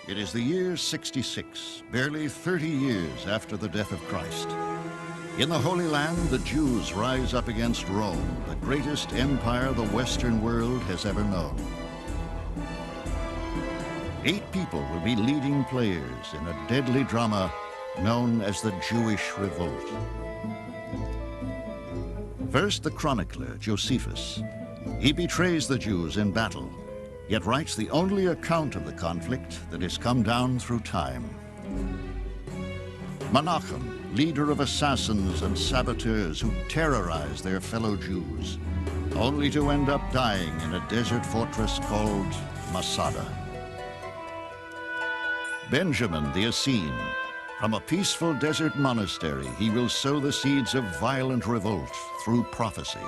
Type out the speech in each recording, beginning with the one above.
It is the year 66, barely 30 years after the death of Christ. In the Holy Land, the Jews rise up against Rome, the greatest empire the Western world has ever known. 8 people will be leading players in a deadly drama known as the Jewish Revolt. First, the chronicler, Josephus. He betrays the Jews in battle, yet writes the only account of the conflict that has come down through time. Menachem, leader of assassins and saboteurs who terrorize their fellow Jews, only to end up dying in a desert fortress called Masada. Benjamin the Essene, from a peaceful desert monastery, he will sow the seeds of violent revolt through prophecy.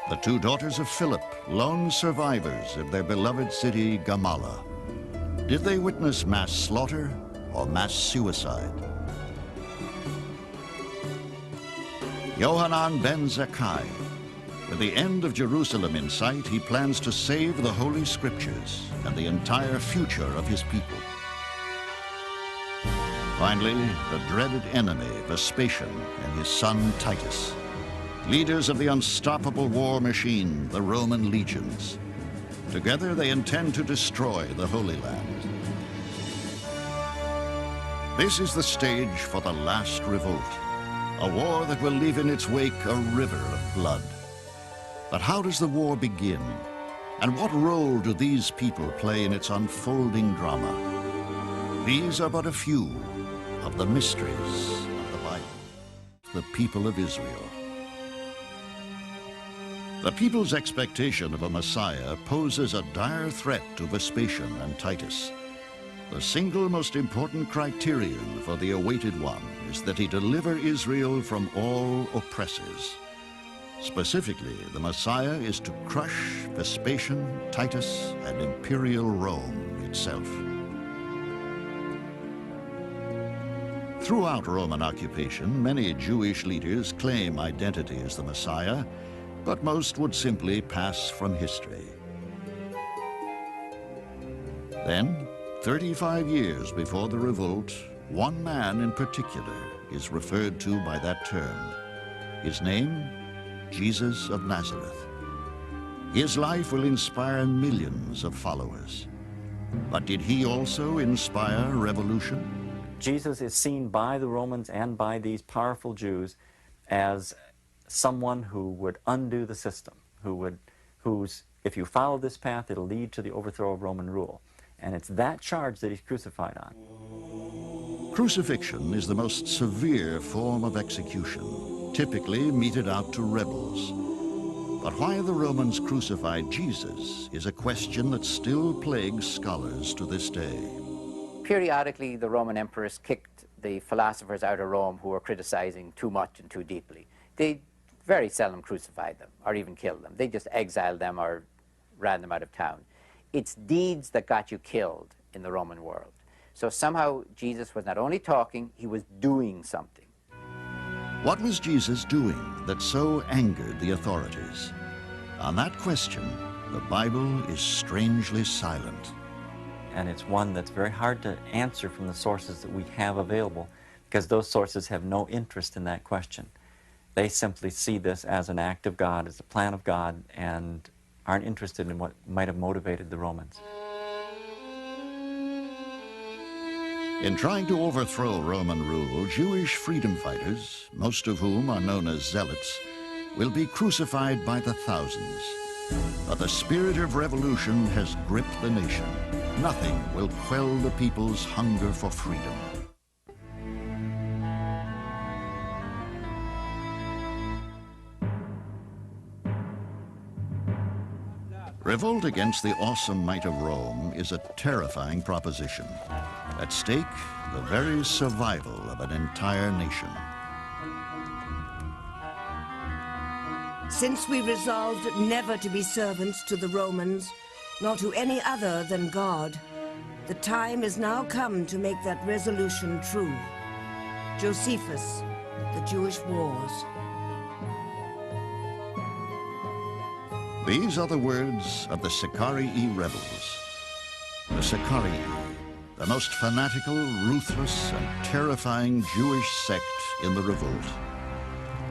The 2 daughters of Philip, lone survivors of their beloved city, Gamala. Did they witness mass slaughter or mass suicide? Yohanan ben Zakkai. With the end of Jerusalem in sight, he plans to save the Holy Scriptures and the entire future of his people. Finally, the dreaded enemy, Vespasian, and his son Titus. Leaders of the unstoppable war machine, the Roman legions. Together, they intend to destroy the Holy Land. This is the stage for the last revolt, a war that will leave in its wake a river of blood. But how does the war begin? And what role do these people play in its unfolding drama? These are but a few of the mysteries of the Bible, the people of Israel. The people's expectation of a Messiah poses a dire threat to Vespasian and Titus. The single most important criterion for the awaited one is that he deliver Israel from all oppressors. Specifically, the Messiah is to crush Vespasian, Titus, and imperial Rome itself. Throughout Roman occupation, many Jewish leaders claim identity as the Messiah, but most would simply pass from history. Then, 35 years before the revolt, one man in particular is referred to by that term. His name, Jesus of Nazareth. His life will inspire millions of followers. But did he also inspire revolution? Jesus is seen by the Romans and by these powerful Jews as someone who would undo the system, whose, if you follow this path, it'll lead to the overthrow of Roman rule. And it's that charge that he's crucified on. Crucifixion is the most severe form of execution, typically meted out to rebels. But why the Romans crucified Jesus is a question that still plagues scholars to this day. Periodically, the Roman emperors kicked the philosophers out of Rome who were criticizing too much and too deeply. They very seldom crucified them or even killed them. They just exiled them or ran them out of town. It's deeds that got you killed in the Roman world. So somehow Jesus was not only talking, he was doing something. What was Jesus doing that so angered the authorities? On that question, the Bible is strangely silent. And it's one that's very hard to answer from the sources that we have available, because those sources have no interest in that question. They simply see this as an act of God, as a plan of God, and aren't interested in what might have motivated the Romans. In trying to overthrow Roman rule, Jewish freedom fighters, most of whom are known as zealots, will be crucified by the thousands. But the spirit of revolution has gripped the nation. Nothing will quell the people's hunger for freedom. Revolt against the awesome might of Rome is a terrifying proposition. At stake, the very survival of an entire nation. Since we resolved never to be servants to the Romans, nor to any other than God, the time is now come to make that resolution true. Josephus, The Jewish Wars. These are the words of the Sicarii rebels. The Sicarii, the most fanatical, ruthless, and terrifying Jewish sect in the revolt.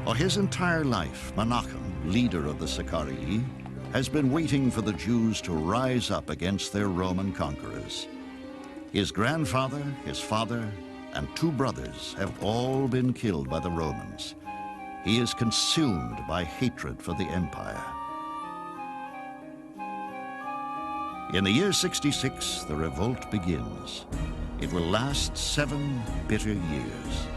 For his entire life, Menachem, leader of the Sicarii, has been waiting for the Jews to rise up against their Roman conquerors. His grandfather, his father, and 2 brothers have all been killed by the Romans. He is consumed by hatred for the empire. In the year 66, the revolt begins. It will last 7 bitter years.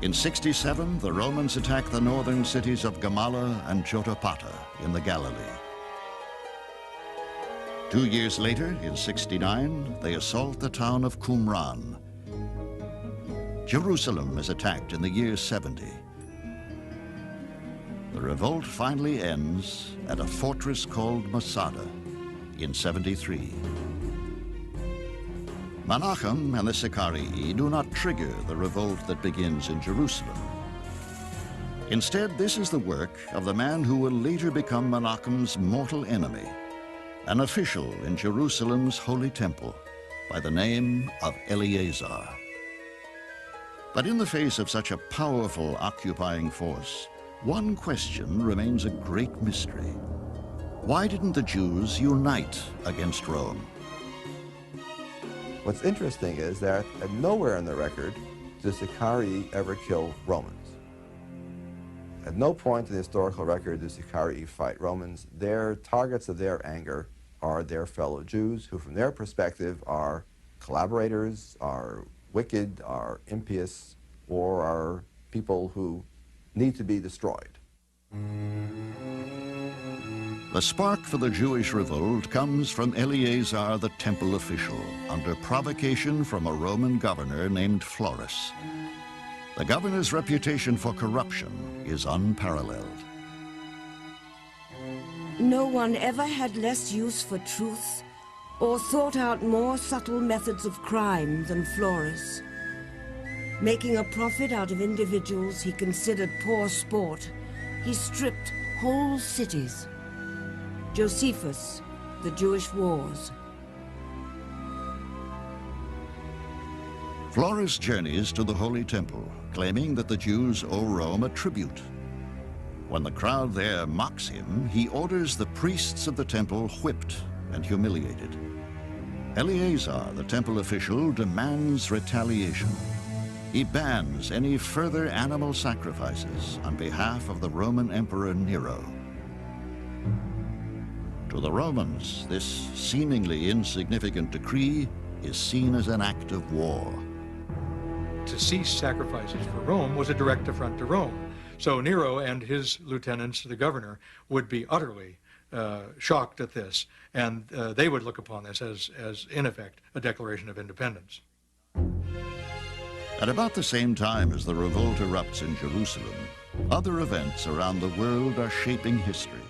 In 67, the Romans attack the northern cities of Gamala and Jotapata in the Galilee. 2 years later, in 69, they assault the town of Qumran. Jerusalem is attacked in the year 70. The revolt finally ends at a fortress called Masada in 73. Menachem and the Sicarii do not trigger the revolt that begins in Jerusalem. Instead, this is the work of the man who will later become Menachem's mortal enemy, an official in Jerusalem's Holy Temple by the name of Eleazar. But in the face of such a powerful occupying force, one question remains a great mystery. Why didn't the Jews unite against Rome? What's interesting is that nowhere in the record do Sicarii ever kill Romans. At no point in the historical record do Sicarii fight Romans. Their targets of their anger are their fellow Jews, who from their perspective are collaborators, are wicked, are impious, or are people who need to be destroyed. The spark for the Jewish revolt comes from Eleazar, the temple official, under provocation from a Roman governor named Florus. The governor's reputation for corruption is unparalleled. No one ever had less use for truth or thought out more subtle methods of crime than Florus. Making a profit out of individuals he considered poor sport, he stripped whole cities. Josephus, the Jewish Wars. Florus journeys to the Holy Temple, claiming that the Jews owe Rome a tribute. When the crowd there mocks him, he orders the priests of the temple whipped and humiliated. Eleazar, the temple official, demands retaliation. He bans any further animal sacrifices on behalf of the Roman Emperor Nero. To the Romans, this seemingly insignificant decree is seen as an act of war. To cease sacrifices for Rome was a direct affront to Rome. So Nero and his lieutenants, the governor, would be utterly shocked at this, and they would look upon this as, in effect, a declaration of independence. At about the same time as the revolt erupts in Jerusalem, other events around the world are shaping history.